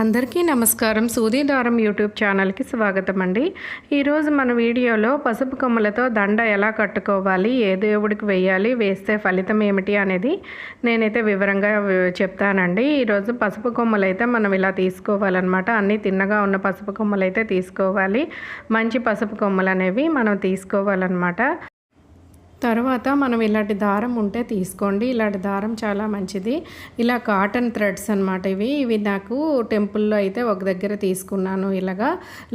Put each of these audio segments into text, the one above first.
అందరికీ నమస్కారం. సూది దారం యూట్యూబ్ ఛానల్కి స్వాగతం అండి. ఈరోజు మన వీడియోలో పసుపు కొమ్మలతో దండ ఎలా కట్టుకోవాలి, ఏ దేవుడికి వేయాలి, వేస్తే ఫలితం ఏమిటి అనేది నేనైతే వివరంగా చెప్తానండి. ఈరోజు పసుపు కొమ్మలు అయితే మనం ఇలా తీసుకోవాలన్నమాట. అన్నీ తిన్నగా ఉన్న పసుపు కొమ్మలు అయితే తీసుకోవాలి. మంచి పసుపు కొమ్మలు అనేవి మనం తీసుకోవాలన్నమాట. తర్వాత మనం ఇలాంటి దారం ఉంటే తీసుకోండి. ఇలాంటి దారం చాలా మంచిది. ఇలా కాటన్ థ్రెడ్స్ అనమాట. ఇవి నాకు టెంపుల్లో అయితే ఒక దగ్గర తీసుకున్నాను. ఇలాగా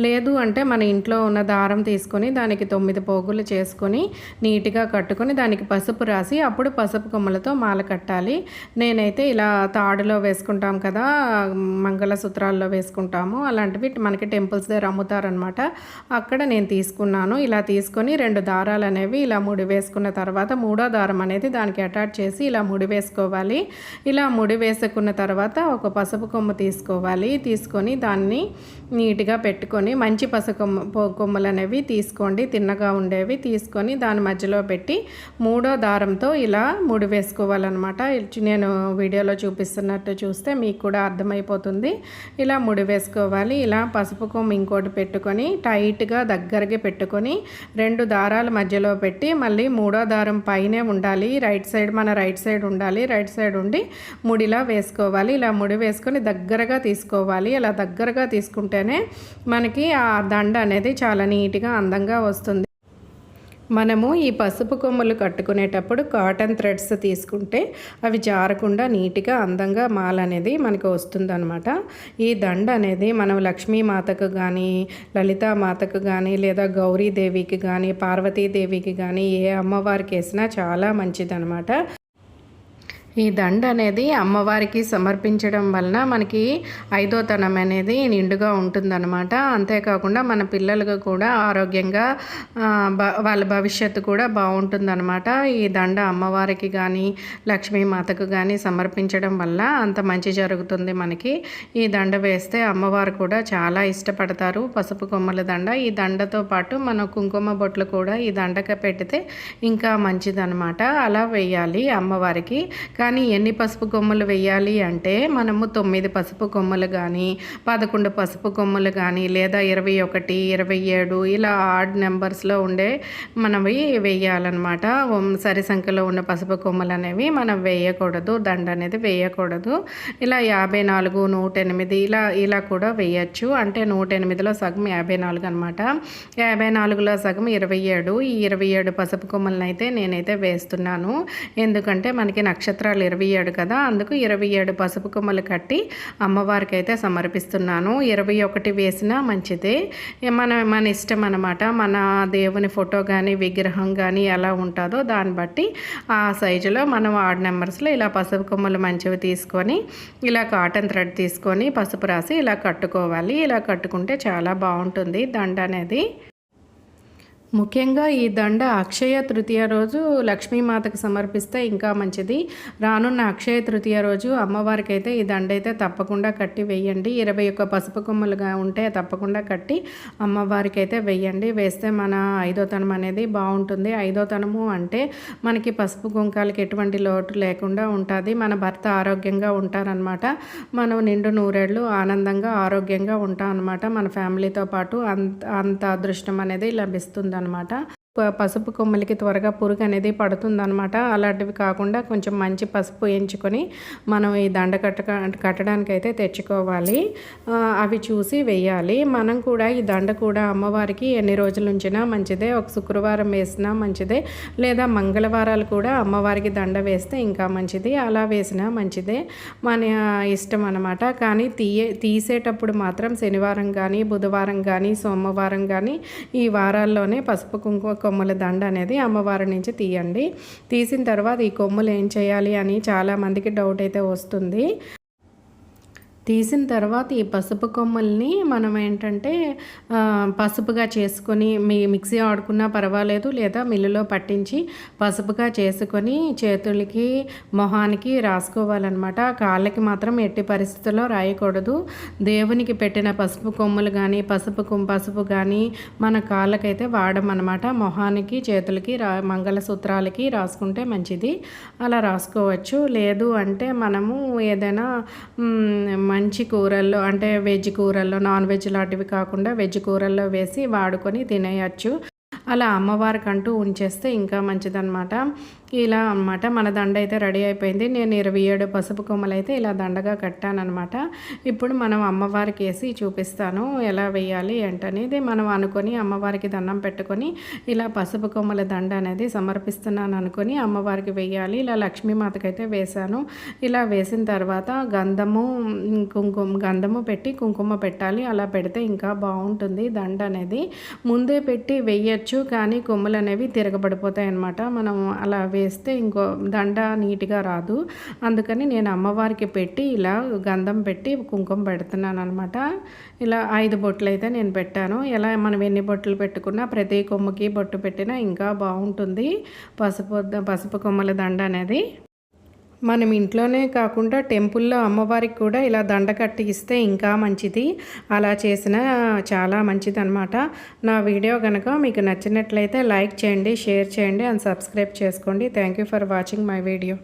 లేదు అంటే మన ఇంట్లో ఉన్న దారం తీసుకొని దానికి 9 పోగులు చేసుకొని నీట్గా కట్టుకొని దానికి పసుపు రాసి అప్పుడు పసుపు కొమ్మలతో మాల కట్టాలి. నేనైతే ఇలా తాడులో వేసుకుంటాం కదా, మంగళసూత్రాల్లో వేసుకుంటాము, అలాంటివి మనకి టెంపుల్స్ దగ్గర అమ్ముతారనమాట. అక్కడ నేను తీసుకున్నాను. ఇలా తీసుకొని 2 దారాలు అనేవి ఇలా ముడి వేసుకున్న తర్వాత మూడో దారం అనేది దానికి అటాచ్ చేసి ఇలా ముడి వేసుకోవాలి. ఇలా ముడి వేసుకున్న తర్వాత ఒక పసుపు కొమ్మ తీసుకోవాలి. తీసుకొని దాన్ని నీట్గా పెట్టుకొని మంచి పసుపు కొమ్మలు అనేవి తీసుకోండి, తిన్నగా ఉండేవి తీసుకొని దాని మధ్యలో పెట్టి మూడో దారంతో ఇలా ముడి వేసుకోవాలన్నమాట. నేను వీడియోలో చూపిస్తున్నట్టు చూస్తే మీకు కూడా అర్థమైపోతుంది. ఇలా ముడి వేసుకోవాలి. ఇలా పసుపు కొమ్మ ఇంకోటి పెట్టుకొని టైట్గా దగ్గరగా పెట్టుకొని 2 దారాల మధ్యలో పెట్టి మళ్ళీ మూడో దారం పైనే ఉండాలి. మన రైట్ సైడ్ ఉండాలి. రైట్ సైడ్ ఉండి ముడిలా వేసుకోవాలి. ఇలా ముడి వేసుకొని దగ్గరగా తీసుకోవాలి. అలా దగ్గరగా తీసుకుంటేనే మనకి ఆ దండ అనేది చాలా నీట్గా అందంగా వస్తుంది. మనము ఈ పసుపు కొమ్మలు కట్టుకునేటప్పుడు కాటన్ థ్రెడ్స్ తీసుకుంటే అవి జారకుండా నీట్గా అందంగా మాల అనేది మనకు వస్తుందన్నమాట. ఈ దండ అనేది మనం లక్ష్మీమాతకు కానీ, లలితామాతకు కానీ, లేదా గౌరీదేవికి కానీ, పార్వతీదేవికి కానీ ఏ అమ్మవారికి వేసినా చాలా మంచిదన్నమాట. ఈ దండ అనేది అమ్మవారికి సమర్పించడం వలన మనకి 5వ తనం అనేది నిండుగా ఉంటుందన్నమాట. అంతేకాకుండా మన పిల్లలకు కూడా ఆరోగ్యంగా వాళ్ళ భవిష్యత్తు కూడా బాగుంటుందన్నమాట. ఈ దండ అమ్మవారికి కానీ లక్ష్మీమాతకు కానీ సమర్పించడం వల్ల అంత మంచి జరుగుతుంది మనకి. ఈ దండ వేస్తే అమ్మవారు కూడా చాలా ఇష్టపడతారు. పసుపు కొమ్మల దండ. ఈ దండతో పాటు మన కుంకుమ బొట్లు కూడా ఈ దండక పెడితే ఇంకా మంచిదన్నమాట. అలా వేయాలి అమ్మవారికి. కానీ ఎన్ని పసుపు కొమ్మలు వేయాలి అంటే మనము 9 పసుపు కొమ్మలు కానీ, 11 పసుపు కొమ్మలు కానీ, లేదా 21, 27 ఇలా ఆడ్ నెంబర్స్లో ఉండే మనవి వేయాలన్నమాట. సరి సంఖ్యలో ఉన్న పసుపు కొమ్మలు అనేవి మనం వేయకూడదు. దండ అనేది వేయకూడదు. ఇలా 54, 108 ఇలా కూడా వేయచ్చు. అంటే 108లో సగం 54 అనమాట. 54లో సగం 27. ఈ 27 పసుపు కొమ్మలను అయితే నేనైతే వేస్తున్నాను. ఎందుకంటే మనకి నక్షత్రాలు 27 కదా, అందుకు 27 పసుపు కొమ్మలు కట్టి అమ్మవారికి అయితే సమర్పిస్తున్నాను. 21 వేసినా మంచిదే. మన ఇష్టం అన్నమాట. మన దేవుని ఫోటో కానీ విగ్రహం కానీ ఎలా ఉంటుందో దాన్ని బట్టి ఆ సైజులో మనం ఆడ్ నెంబర్స్లో ఇలా పసుపు కొమ్మలు మంచివి తీసుకొని ఇలా కాటన్ థ్రెడ్ తీసుకొని పసుపు రాసి ఇలా కట్టుకోవాలి. ఇలా కట్టుకుంటే చాలా బాగుంటుంది దండ అనేది. ముఖ్యంగా ఈ దండ అక్షయ తృతీయ రోజు లక్ష్మీమాతకు సమర్పిస్తే ఇంకా మంచిది. రానున్న అక్షయ తృతీయ రోజు అమ్మవారికి అయితే ఈ దండ అయితే తప్పకుండా కట్టి వేయండి. 21 పసుపు కొమ్మలుగా ఉంటే తప్పకుండా కట్టి అమ్మవారికి అయితే వేయండి. వేస్తే మన 5వ తనం అనేది బాగుంటుంది. 5వ తనము అంటే మనకి పసుపు కుంకాలకి ఎటువంటి లోటు లేకుండా ఉంటుంది. మన భర్త ఆరోగ్యంగా ఉంటారనమాట. మనం నిండు నూరేళ్ళు ఆనందంగా ఆరోగ్యంగా ఉంటాం అనమాట. మన ఫ్యామిలీతో పాటు అంత అదృష్టం అనేది లభిస్తుంది అనమాట. పసుపు కొమ్మలకి త్వరగా పురుగు అనేది పడుతుందనమాట. అలాంటివి కాకుండా కొంచెం మంచి పసుపు ఎంచుకొని మనం ఈ దండ కట్టడానికి అయితే తెచ్చుకోవాలి. అవి చూసి వేయాలి. మనం కూడా ఈ దండ కూడా అమ్మవారికి ఎన్ని రోజుల నుంచినా మంచిదే. ఒక శుక్రవారం వేసినా మంచిదే, లేదా మంగళవారాలు కూడా అమ్మవారికి దండ వేస్తే ఇంకా మంచిది. అలా వేసినా మంచిదే, మన ఇష్టం అనమాట. కానీ తీసేటప్పుడు మాత్రం శనివారం కానీ, బుధవారం కానీ, సోమవారం కానీ ఈ వారాల్లోనే పసుపు కుంకుమ కొమ్మల దండ అనేది అమ్మవారి నుంచి తీయండి. తీసిన తర్వాత ఈ కొమ్మలు ఏం చేయాలి అని చాలామందికి డౌట్ అయితే వస్తుంది. తీసిన తర్వాత ఈ పసుపు కొమ్మల్ని మనం ఏంటంటే పసుపుగా చేసుకొని మిక్సీ ఆడుకున్నా పర్వాలేదు, లేదా మిల్లులో పట్టించి పసుపుగా చేసుకొని చేతులకి మొహానికి రాసుకోవాలన్నమాట. కాళ్ళకి మాత్రం ఎట్టి పరిస్థితుల్లో రాయకూడదు. దేవునికి పెట్టిన పసుపు కొమ్మలు కానీ పసుపు కానీ మన కాళ్ళకైతే వాడమన్నమాట. మొహానికి చేతులకి మంగళసూత్రాలకి రాసుకుంటే మంచిది. అలా రాసుకోవచ్చు. లేదు అంటే మనము ఏదైనా మంచి కూరల్లో అంటే వెజ్ కూరల్లో, నాన్ వెజ్ లాంటివి కాకుండా వెజ్ కూరల్లో వేసి వాడుకొని తినేయచ్చు. అలా అమ్మవారికంటూ ఉంచేస్తే ఇంకా మంచిదన్నమాట. ఇలా అన్నమాట మన దండ అయితే రెడీ అయిపోయింది. నేను 27 పసుపు కొమ్మలు అయితే ఇలా దండగా కట్టానన్నమాట. ఇప్పుడు మనం అమ్మవారికి వేసి చూపిస్తాను ఎలా వేయాలి ఏంటనేది. మనం అనుకొని అమ్మవారికి దండం పెట్టుకొని ఇలా పసుపు కొమ్మల దండ అనేది సమర్పిస్తున్నాను అనుకొని అమ్మవారికి వేయాలి. ఇలా లక్ష్మీమాతకి అయితే వేశాను. ఇలా వేసిన తర్వాత గంధము పెట్టి కుంకుమ పెట్టాలి. అలా పెడితే ఇంకా బాగుంటుంది దండ అనేది. ముందే పెట్టి వేయచ్చు, కానీ కొమ్ములు అనేవి తిరగబడిపోతాయి అన్నమాట. మనం అలా వేస్తే ఇంకో దండ నీట్గా రాదు. అందుకని నేను అమ్మవారికి పెట్టి ఇలా గంధం పెట్టి కుంకుమ పెడుతున్నాను అనమాట. ఇలా 5 బొట్లు అయితే నేను పెట్టాను. ఎలా మనం ఎన్ని బొట్లు పెట్టుకున్నా ప్రతి కొమ్మకి బొట్టు పెట్టినా ఇంకా బాగుంటుంది పసుపు కొమ్మల దండ అనేది. మనం ఇంట్లోనే కాకుండా టెంపుల్లో అమ్మవారికి కూడా ఇలా దండ కట్టి ఇస్తే ఇంకా మంచిది. అలా చేసిన చాలా మంచిది అనమాట. నా వీడియో కనుక మీకు నచ్చినట్లయితే లైక్ చేయండి, షేర్ చేయండి అండ్ సబ్స్క్రైబ్ చేసుకోండి. Thank you for watching my video.